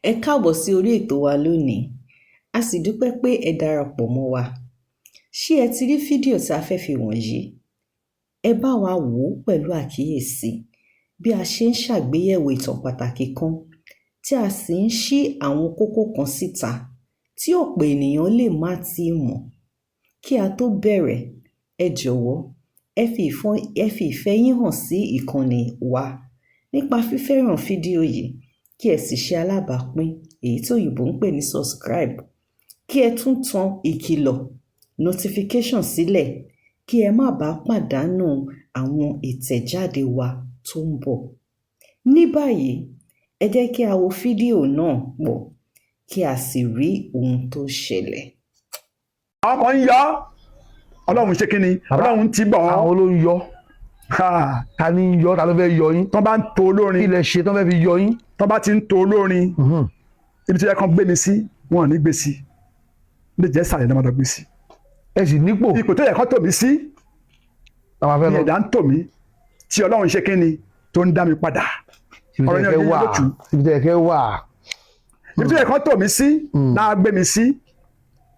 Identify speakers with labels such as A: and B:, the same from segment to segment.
A: Ẹ káàbọ̀ sí orí ètò wa lónìí. A sì dúpẹ́ pé ẹ darapọ̀ mọ́ wa. Ṣé ẹ ti rí fídíò tí a fẹ́ fi wọ̀nyí? Ẹ bá wa wò ó pẹ̀lú àkíyèsí bí a ṣe ń ṣàgbéyẹ̀wò ìtàn pàtàkì kan tí a sì ń ṣí àwọn kókó kan síta tí ọ̀pọ̀ ènìyàn lè má tíì mọ̀. Kí a tó bẹ̀rẹ̀, ẹ jọ̀wọ́ ẹ fi ìfẹ́ yín hàn sí ìkànnì wa nípa fífẹ́ràn fídíò yìí kí ẹ sì ṣe alábàápín èyí tí òyìnbó ń pè ní subscribe. Kí ẹ tún tan ìkìlọ̀ notification sílẹ̀ kí ẹ má bàa pàdánù àwọn ìtẹ̀jáde wa tó ń bọ̀. Ní báyìí, ẹ jẹ́ kí a wo fídíò náà pọ̀ kí a sì rí ohun tó ṣẹlẹ̀.
B: Àwọn kan ń yọ Ọlọ́run ṣe kínni Ọlọ́run ti bọ̀
C: àwọn ló ń yọ ta ni ń yọ ta ló fẹ́ yọ yín
B: tán bá ń to olórin
C: ilẹ̀ ṣe tán fẹ́ fi yọ yín.
B: tán bá ti ń to olórin ibi tó yẹ kán gbé mi sí wọn ò ní gbé sí lè jẹ́ sàlẹ̀ náà má lọ gbé sí.
C: ẹ sì nípò
B: ipò tó yẹ kán tò mí sí ni ẹ̀dá ń tò mí tí Ọlọ́run ṣe kínni tó ń dá mi padà.
C: ibi tó yẹ kẹ́ wà
B: ibi tó yẹ kán tò mí sí náà gbé mi sí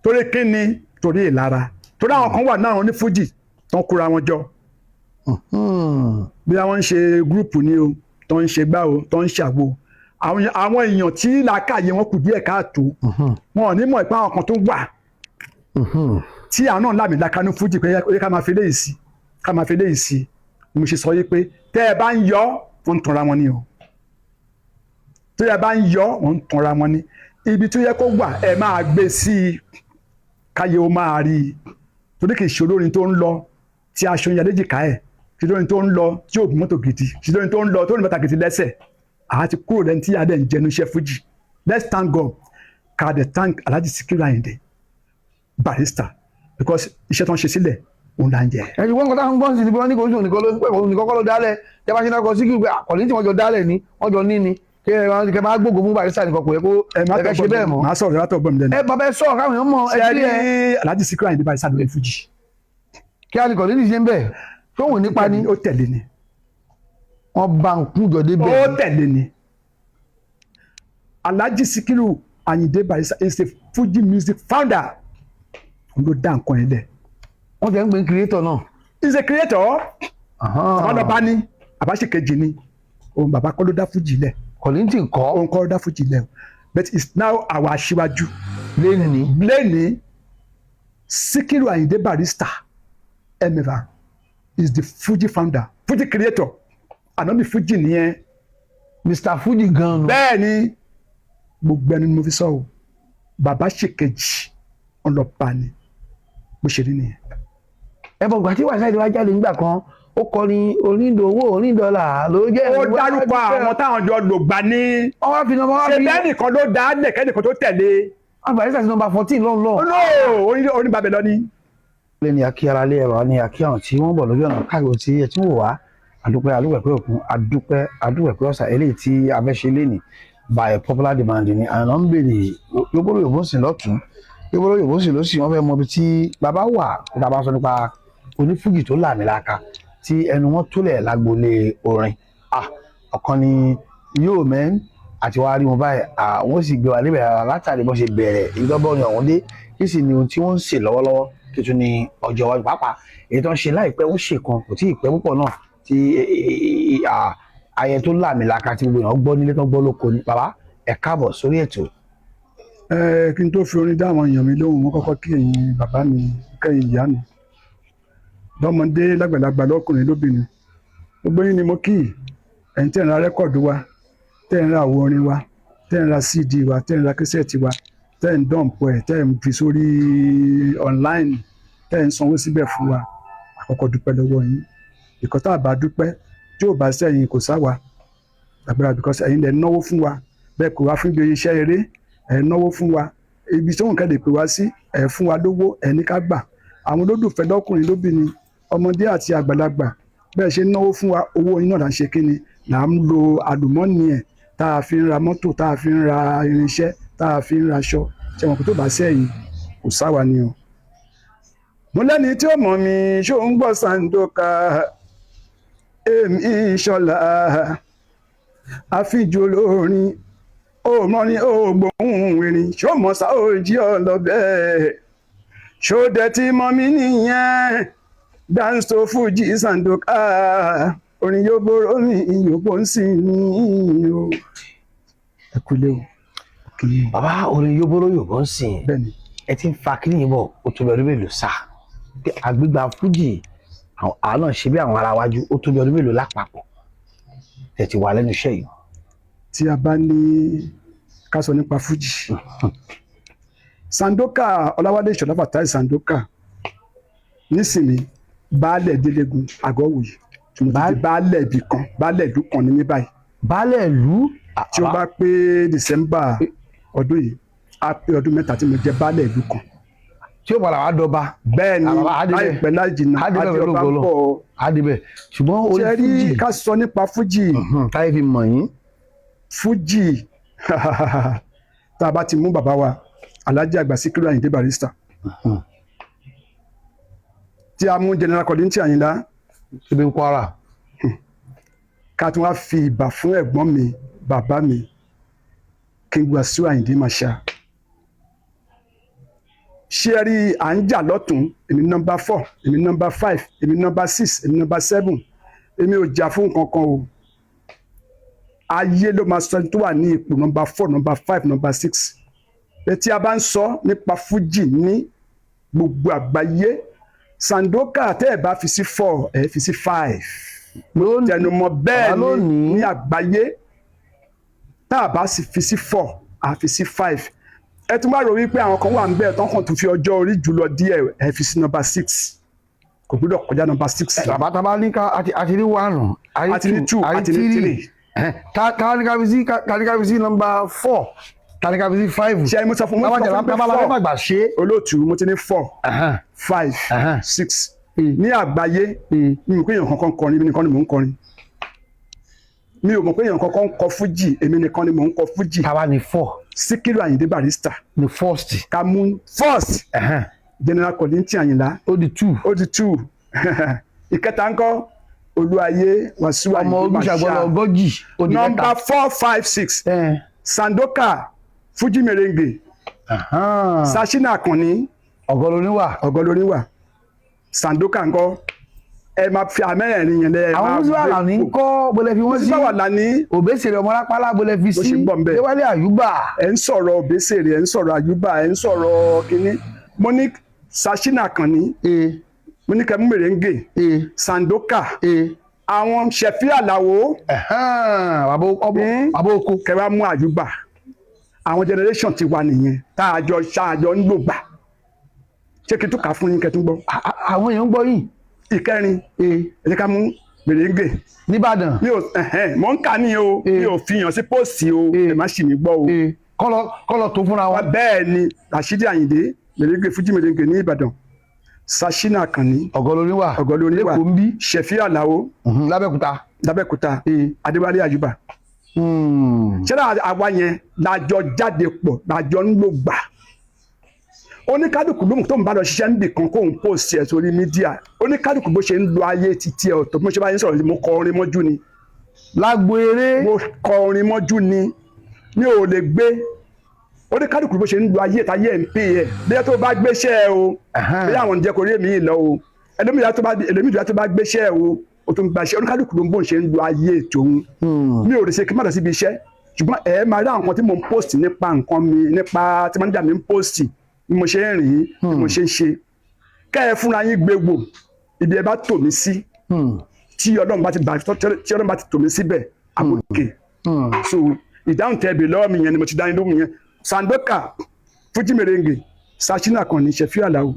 B: torí kínni torí ìlara torí àwọn kan wà náà ní fújì tó ń kóra wọn jọ bí àwọn ń ṣe gúrùpù ni o tó ń ṣe gbá o tó ń ṣàgbo àwọn èèyàn tí làákàyè wọn kù díẹ̀ káàtó wọn ò ní mọ̀ pé àwọn kan tó wà tí àwọn náà lámì láka ní fújì pé ká máa fi léyìí sí mo ṣe sọ yìí pé tẹ́ ẹ bá ń yọ wọn ń tanra wọn ni o tẹ́ ẹ bá ń yọ wọn ń tanra wọn ni ibi tó yẹ kó wà ẹ máa gbé sí i káyé ó máa rí i torí kì í ṣe olórin tó ń lọ tí aṣọ ìyá léjìká ẹ̀ ṣe lórin tó ń lọ tí ò mọ́tò gidi ṣe lórin tó ń lọ tó ní bàtà gidi lẹ́sẹ̀ àá ti kúrò lẹ́ni tí adé ń jẹnu iṣẹ́ fújì. Let's thank God ká dẹ̀ thank Alhaji Sikiru Ayinde Barrister because iṣẹ́ tó ń ṣe sílẹ̀ òun là ń jẹ.
C: ẹ ti wọ́n kọ́ táwọn gbọ́n sí ni bí wọ́n ní kò sí òní kọ́kọ́ ló dálẹ̀ jẹ́ bá ṣe náà kọ Síkírù pé àkọ́lé tí wọ́n jọ dálẹ̀ ni wọ́n jọ ní ni kẹ máa gbógun fún Barrister nìkan kò yẹ kó ẹ fẹ́ ṣe bẹ́ẹ̀ mọ́.
B: màá sọ̀rọ̀ látọ̀ gbọ́n mi lẹ́nu.
C: ẹ bàbá ẹ sọ̀rọ̀ káwọn èèyàn mọ̀ ẹ
B: ṣe rí Alhaji Sikiru Ayinde Barrister lórí fújì.
C: kí á ní kọ́lé ní ṣe ń bẹ̀ tóun nípa ni.
B: ó tẹ̀lé ni.
C: wọ́n bá ń kún jọ débẹ̀.
B: ó tẹ̀lé ni. Alhaji Sikiru Ayinde Barrister is a Fuji music founder. òun ló dá nǹkan yẹn lẹ̀.
C: wọ́n ti ń pè ní creator náà.
B: he is a creator. àbálọ́ba ni àbáṣekejì ni òun bàbá kọ́ ló dá Fuji lẹ̀.
C: Kọ̀lìntì kọ́.
B: òun kọ́ ló dá Fuji lẹ̀ but it's now our aṣíwájú.
C: lẹ́ni
B: Sikiru Ayinde Barrister Emeva is the Fuji founder, Fuji creator. Ànábì Fuji nìyẹn.
C: Mr. Fuji gan-an.
B: bẹ́ẹ̀ ni gbogbo ẹni ni mo fi sọ o bàbá ṣèkejì ọlọ́pàá ni bó ṣe rí nìyẹn.
C: ẹ bọ̀ gbà tí wàá sáyé wá jáde nígbà kan ó kọ ní onídòwò onídọ́là ló jẹ́.
B: ó dárúkọ àwọn táwọn jọ lò gbà ní.
C: ọwọ́ fi nọmọ wá bí.
B: ṣe bẹ́ẹ̀ nìkan ló dá á lẹ̀ kẹ́nìkan tó tẹ̀lé.
C: Barrister sí nọmba 14 lọ́nlọ́.
B: no oníbàbẹ̀ lọ ni.
C: lẹ́ni akí ara lé ẹ̀rọ ní akí àwọn tí wọ́n bọ̀ lójú ọ̀nà káàkiri tí ẹ ti wò wá adúpẹ́ pé òkun adúpẹ́ pé ọ̀sà eléyìí tí a fẹ́ ṣe lénìí by popular demand ni àná ń béèrè yóbóró yòbó sì lọ́tún yóbóró yòbó sì lọ́sì wọ́n fẹ́ mọ ibi tí bàbá wà tá a bá sọ nípa onífújì tó làmìlaka tí ẹnu wọn tólẹ̀ lágboolé orin ọ̀kan ni yóò mẹ́n àti wàá rí wọn báyìí àwọn sì gbé wa níbẹ̀ látàrí bó ṣe bẹ̀rẹ̀ ìdọ́gbọ́n ọ̀hún dé kí sì ni ohun tí wọ́n ń ṣe lọ́wọ́lọ́wọ́ kí tún ní ọjọ́ iwájú pàápàá èyí tó ń ṣe láìpẹ́ ó ṣe kan kò tí ì pẹ́ púpọ̀ náà tí ayẹ tó làmìlaka tí gbogbo èèyàn gbọ́ nílé tó gbọ́ lóko ni bàbá ẹ káàbọ̀ sórí ètò.
B: kí n tó fi orin dá àwọn èèyàn mi lóhùn mo kọ́kọ́ kí ẹ̀yin bàbá mi kẹ́yìn ìyá mi lọ́mọdé lágbàlagbà lọ́kùnrin lóbìnrin gbogbo yín ni mo kí ẹ̀yin tẹ́ ń ra rẹ́kọ̀dù wa tẹ́ ń ra àwo orin wa tẹ́ ń ra CD wa tẹ́ ń ra kẹsẹ̀tì wa tẹ́ ń dọ̀m̀pọ̀ ẹ̀ tẹ́ ń fi sórí online tẹ́ ń sanwó síbẹ̀ fún wa àkọ́kọ́ dúpẹ́ lọ́wọ́ yín ìkọ́tà àbá dúpẹ́ tí ò bá sẹ́yìn kò sáwà àgbàrá because ẹ̀yin lẹ̀ náwó fún wa bẹ́ẹ̀ kò wá fún ibi iṣẹ́ eré ẹ̀ náwó fún wa ibi tí òun kẹ́lẹ̀ pè wá sí ẹ̀ fún wa lówó ẹ̀ ní ká gbà àwọn olólùfẹ́ lọ́kùnrin lóbìnrin ọmọdé àti àgbàlagbà bẹ́ẹ̀ ṣe náwó fún wa owó iná là ń ṣe kíni là ń lo àlùmọ́ọ́nì ẹ̀ tá a fi ń ra mọ́tò tá a fi ń ra irinṣẹ́ tá a fi ń ra aṣọ tí wọn kò tó bá sẹ́yìn kò sáwà ni o. mo lẹ́ni tí ó mọ̀ mi ṣó ń gbọ́ Sandoka èmi Ṣọlá àfijù olórin ó mọ ní ó gbóhùn erin ṣó mọ sá ó jí ọlọ́bẹ̀ ṣó dẹ̀ tí mọ mí nìyẹn dance to Fuji Sandoka orin yóò boró mi ìyókò ń sìn ní o. ẹ kúlé o.
C: bàbá orin yóbóró yòbó ń sìn
B: bẹ́ẹ̀ni
C: ẹ ti ń fa kí nìyí bọ̀ ó tó bí ọdún mélòó sá pé àgbégbá fújì àwọn náà ṣe bí àwọn ará wájú ó tó bí ọdún mélòó lápapọ̀ tẹ̀ ti wà lẹ́nu iṣẹ́ yìí.
B: tí a bá ní ká sọ nípa Fuji Sandoka Ọláwálé Ìṣọ̀lá Fatai Sandoka nísìnyí baálẹ̀ Délégún Àgọ́wòye tí mo ti di baálẹ̀ ibì kan baálẹ̀ ìlú kan ní ní báyìí.
C: baálẹ̀ ìlú
B: tí ó bá pé December ọdún yìí á pé ọdún mẹ́ta tí mo jẹ́ baálẹ̀ ìlú kan.
C: tí ó padà wá dọba.
B: bẹ́ẹ̀ ni láìpẹ́ láì jìnnà adéọba ń bọ̀.
C: adébẹ̀ ṣùgbọ́n orí
B: ṣe rí ká sọ nípa Fuji.
C: táyé fi mọ̀ yín.
B: Fuji tá a bá ti mú bàbá wa Alhaji àgbà Síkírù Àyìndé Barrister tí a mú General Kollington Àyìnlá
C: ibi ń Kwara.
B: ká tún wá fi ìbà fún ẹ̀gbọ́n mi bàbá mi King Wasiu Àyìndé Marshal. ṣé ẹ rí à ń jà lọ́tún èmi nọ́mbà 4 èmi nọ́mbà 5 èmi nọ́mbà 6 èmi nọ́mbà 7 èmi ò jà fún kankan o. ayé ló máa sọ tó wà ní ipò nọ́mbà 4 nọ́mbà 5 nọ́mbà 6. bẹ́ẹ̀ tí a bá ń sọ nípa Fuji ní gbogbo àgbáyé Sandoka tẹ́ ẹ̀ bá fi sí 4 ẹ̀ fi sí 5. tẹnumọ́ bẹ́ẹ̀ ni ní àgbáyé tá a bá sì fi sí 4 a fi sí 5. ẹ tún bá rò wípé àwọn kan wà níbẹ̀ tán kàn tún fi ọjọ́ orí jùlọ díẹ̀ ẹ fi sí nọ́mbà 6 kò gbọ́dọ̀ kọjá nọ́mbà 6.
C: bàbá tá a bá ní ká àti ní 1
B: àti ní 2 àti ní 3.
C: ká fi sí nọ́mbà 4 ká fi sí 5.
B: ṣe mo sọ fún
C: bàbá gbà ṣe.
B: olóòtú mo ti ní 4 5 6 ní àgbáyé mi ò pé èèyàn kankan kọrin mi nìkan ni mò ń kọrin. mi ò mọ̀ pé èèyàn kankan kọ Fuji èmi nìkan ni mò ń kọ Fuji.
C: káwa ní 4.
B: Síkírù Àyìndé Barrister
C: ní first.
B: ká mú first. General Kollington Àyìnlá
C: ó di 2.
B: ó di 2. ìkẹta ńkọ́ Olúayé Wasiu Àyìndé Marshal.
C: ọmọ ojúṣàgbọ́n ọgọ́jì ó di mẹ́ta.
B: nọ́mbà 4 5 6. Sandoka Fuji Merengue. Sashina Akanni ọ̀gọ́lóníwà. Sandoka ńkọ́ ẹ máa fi àmẹ́rẹ̀ẹ́rin yẹn lẹ́ẹ̀.
C: àwọn mùsùlùmí ní kọ́ bọ́lẹ̀ fi wọ́n sí.
B: mùsùlùmí wà ní.
C: Òbésèré ọmọlápálá bọ́lẹ̀ fi sí. Déwálé Àyùbá.
B: ẹ ń sọ̀rọ̀ Òbésèré ẹ ń sọ̀rọ̀ Àyùbá ẹ ń sọ̀rọ̀ kínní. mo ní Sashina Akanni. mo ní Kẹ́mi Merengue. Sandoka. àwọn Ṣẹ̀fí Àlàó.
C: bàbá oko.
B: kẹwàá mú Àyùbá. àwọn generation ti wà nìyẹn tá a jọ ń lò gbà. ṣé kí n tún kà fún yín kẹ́ tún gbọ́.
C: àwọn èèyàn ń gbọ́ yìí.
B: ìkẹrin ẹ jẹ́ ká mú Merengue.
C: Nìbàdàn.
B: mò ń kà ní o mi ò fi hàn sí póòsì o ẹ má ṣì mí gbọ́ o.
C: kọ́lọ̀ tó fúnra wọn.
B: bẹ́ẹ̀ ni Rashidi Àyìndé Merengue Fuji Merengue ní Ìbàdàn. Sashina Akanni
C: ọ̀gọ́lóníwà
B: lẹ́kọ̀ọ́ ń bí. Ṣẹ̀fí Àlàó lábẹ́kúta Adéwálé Àyùbá. ṣé àwa yẹn lájọ jáde pọ̀ lájọ ń lò gbà. oníkálùkù lóhùn tó ń bá lọ ṣiṣẹ́ níbì kan kóhùn pòsì ẹ̀ sórí mídíà oníkálùkù bó ṣe ń lo ayé títí ẹ̀ ọ̀tọ̀ bí mo ṣe bá yín sọ̀rọ̀ mo kọ orin mọ́jú ni.
C: lágbo eré.
B: mo kọ orin mọ́jú ni mi ò lè gbé oníkálùkù bó ṣe ń lo ayé ìtayé ẹ̀ ń pè ẹ̀ bí ẹ tó bá gbéṣẹ́ ẹ o bí àwọn jẹ́ kórè mi lọ o ẹlòmídìí tó bá gbéṣẹ́ ẹ o tó ń gbaṣẹ́ oníkálùkù ló ń bó ṣe ń lo ayé tòun mi ò lè ṣe kí n má lọ síbi iṣẹ́ ṣùgbọ́n ẹ máa rí àwọn kan tí mo ń post nípa nǹkan mi nípa tí manager mi ń post bí mo ṣe ń rìn bí mo ṣe ń ṣe kẹ́ ẹ fúnra yín gbé wò ibi ẹ bá tò mí sí tí Ọlọ́run bá ti tò mí síbẹ̀ àbòkè so ìdáhùn tẹ́ bè lọ́wọ́ mi yẹn ni mo ti dá yín lóhùn yẹn. Sandoka Fuji Merengue Sashina Akanni Ṣẹ̀fí Àlàó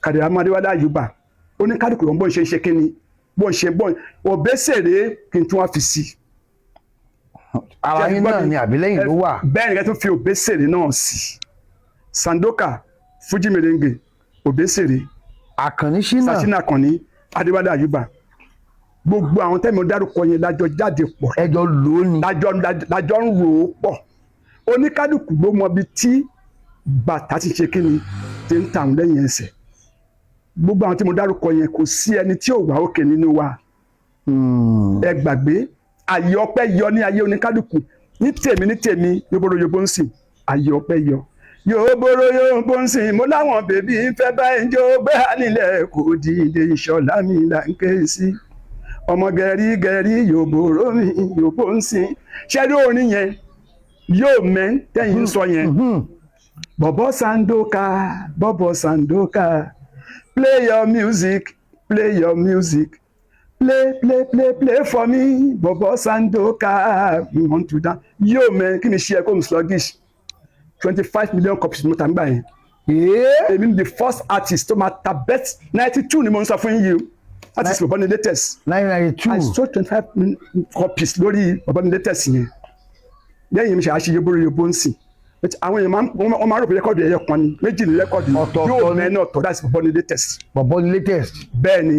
B: Kàdíràmú Adéwálé Àyùbá oníkálùkù ló ń bọ̀ ṣe ń ṣe kíni bọ̀ ṣe bọ̀ Òbésèré kí n tún wá fi sí.
C: ara yín náà ni àbílẹ̀yìn ló wà.
B: bẹ́ẹ̀ ni kẹ́ tún fi Òbésèré náà sí. Sandoka Fuji Merengue Òbésèrè
C: Akanni
B: Sashina Akanni Adéwálé Àyùbá gbogbo àwọn tẹ́mi dárúkọ yẹn lájọ jáde pọ̀
C: ẹjọ́ lò ó ni
B: lájọ ń rò ó pọ̀ oníkálùkù ló mọ ibi tí bàtà ti ṣe kíni ti ń ta àwọn lẹ́yìn ẹsẹ̀ gbogbo àwọn tí mo dárúkọ yẹn kò sí ẹni tí ò wà òkè nínú wa ẹ gbàgbé àyè ọpẹ́ yọ ní ayé oníkálùkù ní tèmi yóbóróyóbó ń sìn ayé ọpẹ́ yọ yóbóróyóbó ń sìn mo láwọn bèbí ń fẹ́ báyìí jó gbé nílẹ̀ kò dìde ìṣọ̀lá mi là ń ké sí ọmọ gẹ̀rí yòbóró mi yòbó ń sìn ṣẹ́rí orin yẹn yóò mẹ́ tẹ́yìn sọ yẹn bọ̀bọ̀ Sandoka play your music play for me bọ̀bọ̀ Sandoka we want to dance yóò mẹ́ kí ni ṣe ẹ̀kọ́ sluggish 25 million copies mo ta nígbà yẹn èmi ni the first artist tó máa ta best 92 ni mo ń sọ fún yín artist bọ̀bọ̀ ni latest
C: 1992
B: I sold 25 copies lórí bọ̀bọ̀ ni latest yẹn lẹ́yìn mi ṣe àṣeyẹ yóbóróyóbó ń sìn àwọn èèyàn wọ́n máa rò pé rẹ́kọ̀dù ẹ̀yẹ kan ni méjì ní rẹ́kọ̀dù yóò mẹ́rin ọ̀tọ̀ that's bọ̀bọ̀ ni latest.
C: bọ̀bọ̀ ni latest.
B: bẹ́ẹ̀ ni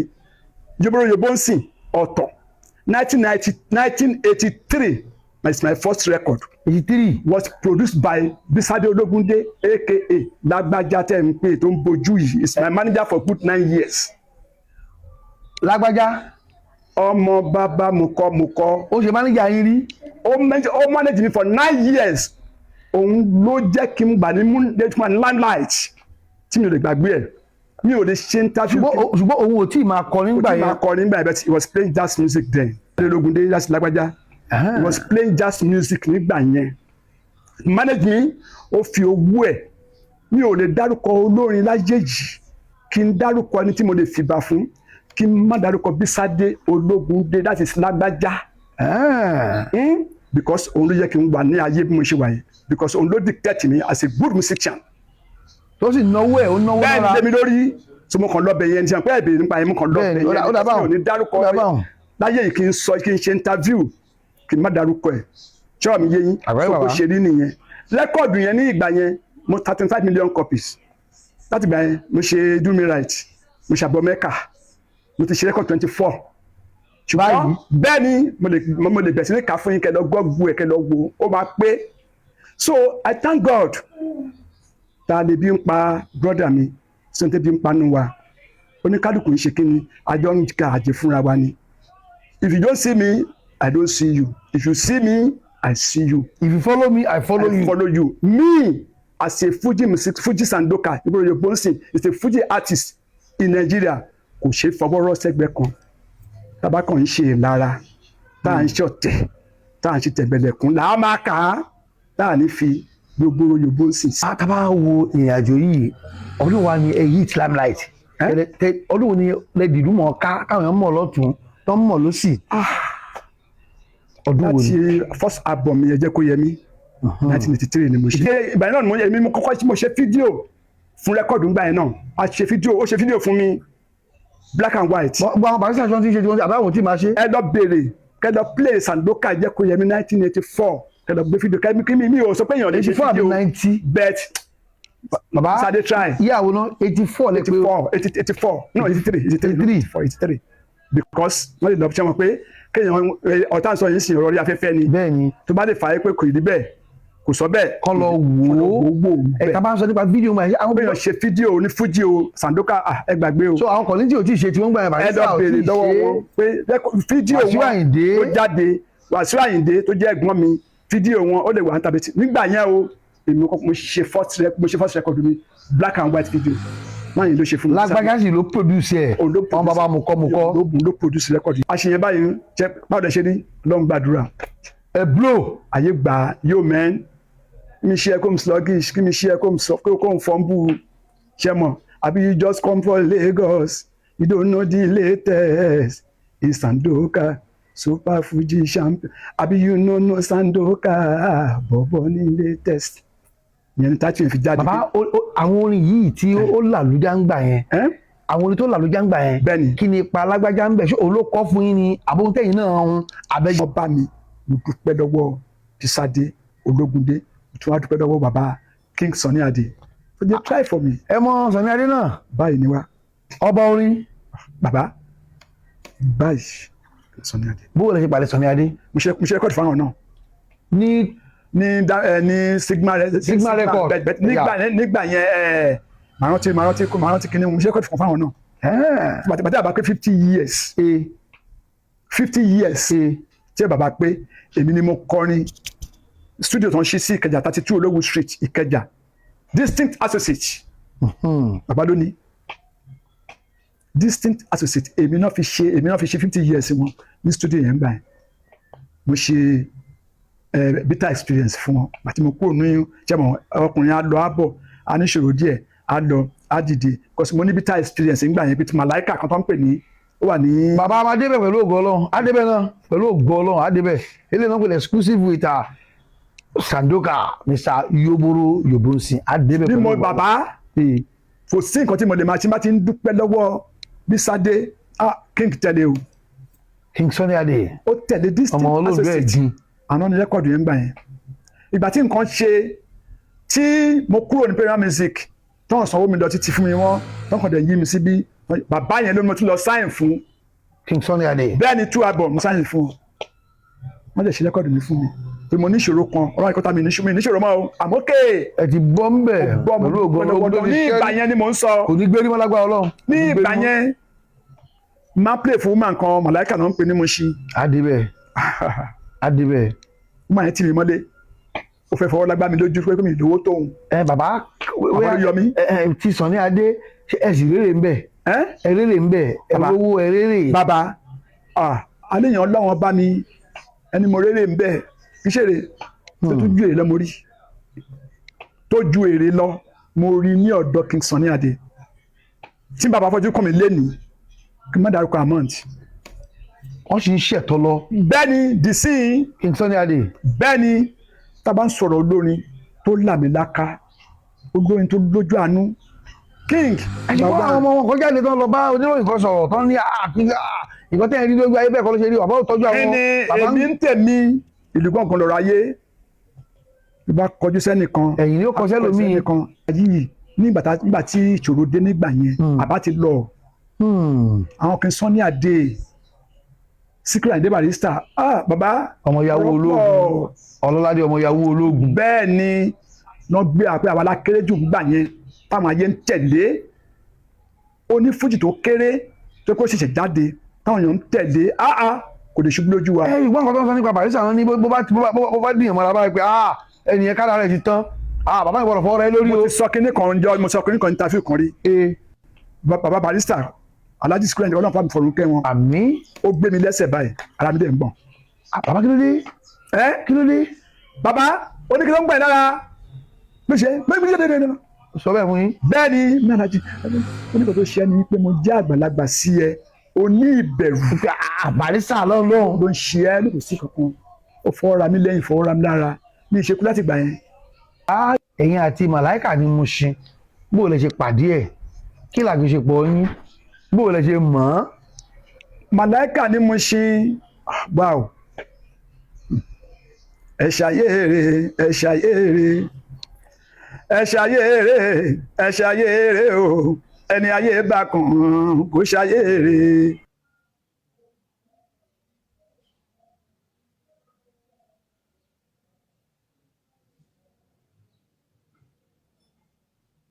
B: yóbóróyóbó ń sìn ọ̀tọ̀ 1983 is my first record.
C: 83
B: was produced by Bisade Ologunde aka Lágbájá tẹ́ ń pè tó ń bojú yìí is my manager for good 9 years.
C: Lágbájá
B: ọmọ bàbá mukọ.
C: ó ṣe manager yín rí.
B: ó manage me for 9 years. òun ló jẹ́ kí n gbà ní limelight tí mi ò lè gbàgbé ẹ̀ mi ò lè ṣe interview.
C: ṣùgbọ́n òun ò tí ì máa kọrin nígbà yẹn.
B: ó ti máa kọrin nígbà yẹn but he was playing jazz music then. Ologunde láti Lágbájá. he was playing jazz music nígbà yẹn. manage me ó fi owó ẹ̀ mi ò lè dárúkọ olórin lájèjì kí n dárúkọ ẹni tí mo lè fìbà fún kí n má dárúkọ Bisade Ologunde that is Lágbájá. because òun ló yẹ kí n wà ní ayé bí mo ṣe wà yẹn because òun ló dictate me as a good musician.
C: tó sì náwó ẹ̀ ó náwó náà.
B: bẹ́ẹ̀ ni démi lórí tí mo kàn lọ bẹ̀ yẹn ní sàn pé ẹ̀bẹ̀ nípa yẹn mo kàn lọ bẹ̀ yẹn tí mo ní dárúkọ rẹ̀ láyé yìí kí n ṣe interview kí n má dárúkọ ẹ̀ ṣọ́ọ̀ mi yé yín tó kó ṣe rí nìyẹn. rẹ́kọ̀dù yẹn ní ìgbà yẹn mo 35 million copies láti ìgbà yẹn mo ṣe Do Me Right mo ṣe Àbọ̀ Mẹ́kà mo ti ṣe rẹ́kọ̀dù 24 ṣùgbọ́n bẹ́ẹ̀ ni mo lè bẹ̀rẹ̀ sí ní kà fún yín kẹ́ lọ gbọ́ ẹ̀ kẹ́ lọ wo ó máa pé. So I thank God ta lè bí ń pa brother mi sọ́ńtẹ́ bí ń pa nù wa oníkálukú ń ṣe kí ni àjọ ń ká àjẹ fúnra wa ni. If you don't see me I don't see you if you see me I see you.
C: If you follow me I follow you.
B: Me as a Fuji Sandoka Yóbóróyóbó ń sìn is a Fuji artist in Nigeria kò ṣe fọwọ́rọ́ sẹ́gbẹ́ kan tábà kan ń ṣe lára tá à ń ṣe ọ̀tẹ̀ tá à ń ṣe tẹ̀gbẹ̀lẹ̀kùn làá máa kà á tá à ní fi Yóbóróyóbó ń sìn.
C: a tábà wo ìrìnàjò yìí ọdún wa ni èyí ti limelight ọdún wo ni lẹ́dìdú mọ̀ ká káwọn èèyàn mọ̀ lọ́tún tó ń mọ̀ lọ́sì. ọdún wo ni
B: láti first album yẹn jẹ́ kó yẹ mí 1983 ni mo ṣe. ìgbà náà èmi mo kọ́kọ́ mo ṣe fídíò fún rẹ́kọ̀dù ńgbà yẹn náà ó ṣe fídíò fún mi black and white.
C: gbọ́n barista ṣan ti ṣe tí wọ́n ti àbáwọn tí máa ṣe.
B: ẹ lọ béèrè kẹ lọ play Sandoka jẹ́ kó yẹ mí 1984 kẹ lọ gbé fídíò kẹ mi ò sọ pé èèyàn lè ṣe fídíò
C: 90
B: bet
C: baba
B: Sade try.
C: ìyàwó náà 84 lè pé
B: 84 no 83 because wọ́n lè lọ ṣe wọn pé kéèyàn ọ̀tá sọ yìí sìn ọ̀rọ̀ rí afẹ́fẹ́ ni
C: bẹ́ẹ̀ni
B: tó bá lè fà á pé kò rí bẹ́ẹ̀ kò sọ bẹ́ẹ̀
C: kọ́ lọ wò ó ẹ̀ka bá ń sọ nípa fídíò máa
B: àwọn bẹ́ẹ̀ ṣe fídíò ní Fuji o Sandoka ẹ gbàgbé o.
C: so àwọn kọ̀ọ̀lì tí o ti ṣe tí wọ́n gbà yẹn barista ò tí ì ṣe.
B: ẹ lọ béèrè lọ́wọ́ wọn pé fídíò wọn tó jáde Wàsíù Àyìndé tó jẹ́ ẹ̀gbọ́n mi fídíò wọn ó lè wà ní tàbí nígbà yẹn o èmi mo ṣe first record mi black and white video wọ́n yìí ló ṣe fún mi.
C: Lágbájá sì ló produce ẹ̀ ọ̀n bàbá mukọ́.
B: ló produce record. àṣeyẹn báyìí jẹ́ báwo lẹ ṣe ní lọ́n gbàdúrà.
C: ẹ blow.
B: ayé gbà yóò mẹ́n mi ṣe ẹ kó m sluggish kí mi ṣe ẹ kó m fọ́nbù ṣe mọ̀ àbí you just come from Lagos you don't know the latest in Sandoka super Fuji champion àbí you no Sandoka bọ̀bọ̀ ní latest yẹn ní tàtí fi jáde.
C: bàbá àwọn orin yìí tí ó làlújá ń gbà yẹn àwọn orin tó làlújá ń gbà yẹn
B: bẹ́ẹ̀ni
C: kí ni ipa Lágbájá ń bẹ ṣé olókọ fún yín ni àbóńtẹ̀yìn náà ń abẹ́jọ́.
B: ọba mi mo dúpẹ́ lọ́wọ́ Bisade Ológundé mo tún wá dúpẹ́ lọ́wọ́ bàbá King Sunny Adé so they try for me.
C: ẹ mọ Sunny Adé náà.
B: báyìí ni wá.
C: ọba orin.
B: bàbá báyìí Sunny Adé.
C: bó lè ṣe pàdé Sunny Adé.
B: mo ṣe rẹ́kọ̀dì fáwọn náà. ní Sigma
C: record
B: nígbà yẹn màá rántí kíní mo ṣe rẹ́kọ̀dì fáwọn náà. bàtà bàbá pé 50 years. 50 years tí bàbá pé èmi ni mo kọrin studio tó ń ṣí sí Ìkẹjà 32 Olówu Street Ìkẹjà Distinct Associate bàbá ló ní Distinct Associate èmi náà fi ṣe 50 years wọn ní studio yẹn gbà yẹn mo ṣe bitter experience fún wọn àti mo kúrò ní ṣẹ́mọ̀ ọkùnrin á lọ á bọ̀ á níṣòro díẹ̀ á lọ á dìde because mo ní bitter experience nígbà yẹn bí ti Màláíkà kan tó ń pè ní ó wà ní.
C: bàbá máa débẹ̀ pẹ̀lú ògo Ọlọ́run á débẹ̀ náà pẹ̀lú ògo Ọlọ́run á débẹ̀ eléyìí náà pẹ̀lú exclusive with Sandoka Mr. Yobonsin á débẹ̀
B: pẹ̀lú ògo. ní mo bàbá kò sí nǹkan tí mo lè máa ṣe bá ti ń dúpẹ́ lọ́wọ́ Bísádé King tẹ̀lé o.
C: King Sunny Adé
B: ó tẹ̀lé Distinct Associate àná ní rẹ́kọ̀dù yẹn gbà yẹn ìgbà tí nǹkan ṣe tí mo kúrò ní Premier Music tó ń sanwó mi lọ títí fún mi wọ́n tó ń kàn dẹ̀ yí mi síbí bàbá yẹn ló ní mo tún lọ sáìn fún
C: King Sunny Adé
B: bẹ́ẹ̀ ni 2 album mo sáìn fún wọ́n lè ṣe rẹ́kọ̀dù mi fún mi pé mo ní ìṣòro kan ọlọ́run ìkọ́ta mi ní ìṣòro mọ́ o àmọ́ ké
C: ẹ ti bọ́ ń bẹ̀ pẹ̀lú ògo Ọlọ́run
B: ní ìgbà yẹn ni mò ń sọ
C: kò ní gbé ní mọ́lágbá Ọlọ́run
B: ní ìgbà yẹn máa play fún woman kan Màláíkà náà ń pè ní Mushin
C: adibẹ
B: woman yẹn tì mí mọ́lé ó fẹ́ fọwọ́ lágbá mi lójú pé mi lówó tóun
C: bàbá
B: Yọmí
C: ti Sunny Adé ẹ sì rere ń bẹ ẹ rere ń bẹ ẹ lówó ẹ rere.
B: bàbá aléyàn Ọlọ́run bá mi ẹni mo rere ń bẹ ìṣeré tó tún ju èrè lọ mo rí tó ju èrè lọ mo rí ní ọ̀dọ̀ King Sunny Adé tí bàbá fọjú kàn mí lénìí kí n má dárúkọ amount
C: wọ́n sì ń ṣètò lọ.
B: bẹ́ẹ̀ni dc
C: King Sunny Adé.
B: bẹ́ẹ̀ni tá a bá ń sọ̀rọ̀ olórin tó làmìlaka olórin tó lójú àánú King.
C: àṣìkò àwọn ọmọ wọn kọjá ilé tó ń lọ bá oníròyìn kan sọ̀rọ̀ tán ní ìkan tẹ́yìn rí lójú ayé bẹ́ẹ̀ kọ́ ló ṣe rí bàbá ò tọ́jú àwọn.
B: ẹni èmi ń tẹ̀mí ìlú gbọ̀ngàn lọ́rọ̀ ayé bí bá kọjú sẹ́nìkan
C: ẹ̀yìn ni ó kọsẹ́ lómi
B: yìí nígbà tí ìṣòro dé nígbà yẹn àbá ti lọ àwọn King Sunny Adé Síkírù Àyìndé Barrister bàbá
C: ọmọ yahoo ológun Ọlọ́ládé ọmọ yahoo ológun.
B: bẹ́ẹ̀ ni wọ́n gbé àpẹ àwọn alákéré jù gbà yẹn táwọn ayé ń tẹ̀lé onífújì tó kéré tó kó ṣẹ̀ṣẹ̀ jáde táwọn èèyàn ń tẹ̀lé kò lè ṣubú lójú wa.
C: ìwọ́n kan tó ń sọ nípa Barrister náà ní bó bá dìyàn mọ́ra báyìí pé ẹnìyẹn kára rẹ̀ ti tán bàbá ìbọn fọwọ́ rẹ lórí o.
B: mo ti sọ kinní kan jọ mo sọ kinní kan interview kan rí. bàbá Barrister Alhaji Síkírù Àyìndé Ọlọ́run fàmì fọ̀rùn kẹ́ wọn.
C: àmín.
B: ó gbé mi lẹ́sẹ̀ báyìí ara mi dẹ̀ ń gbọ̀n.
C: bàbá kí ló dé. kí ló dé.
B: bàbá oníkì ló ń gbà yín lára ló ṣe gbẹ́gbẹ́ jẹ́ dédé náà.
C: sọ bẹ́ẹ̀ fún yín.
B: bẹ́ẹ̀ ni Alhaji oníkì tó ṣe ni pé mo jẹ́ àgbàlagbà sí ẹ o ní ìbẹ̀rù.
C: Barrister lọ́run
B: ló ń ṣe ẹ́ ló kò sí kankan ó fọwọ́ ra mi lẹ́yìn fọwọ́ ra mi lára ní ìṣekú láti gbà yẹn.
C: ẹ̀yin àti Màláíkà ní Mushin bó o lè ṣe pàdé ẹ̀ kí làjọṣepọ̀ yín bó o lè ṣe mọ̀ ọ́n.
B: Màláíkà ní Mushin gbà ó ẹ ṣàyèrè ẹ ṣàyèrè ẹ ṣàyèrè ẹ ṣàyèrè o ẹni ayé bá kàn kó ṣàyèrè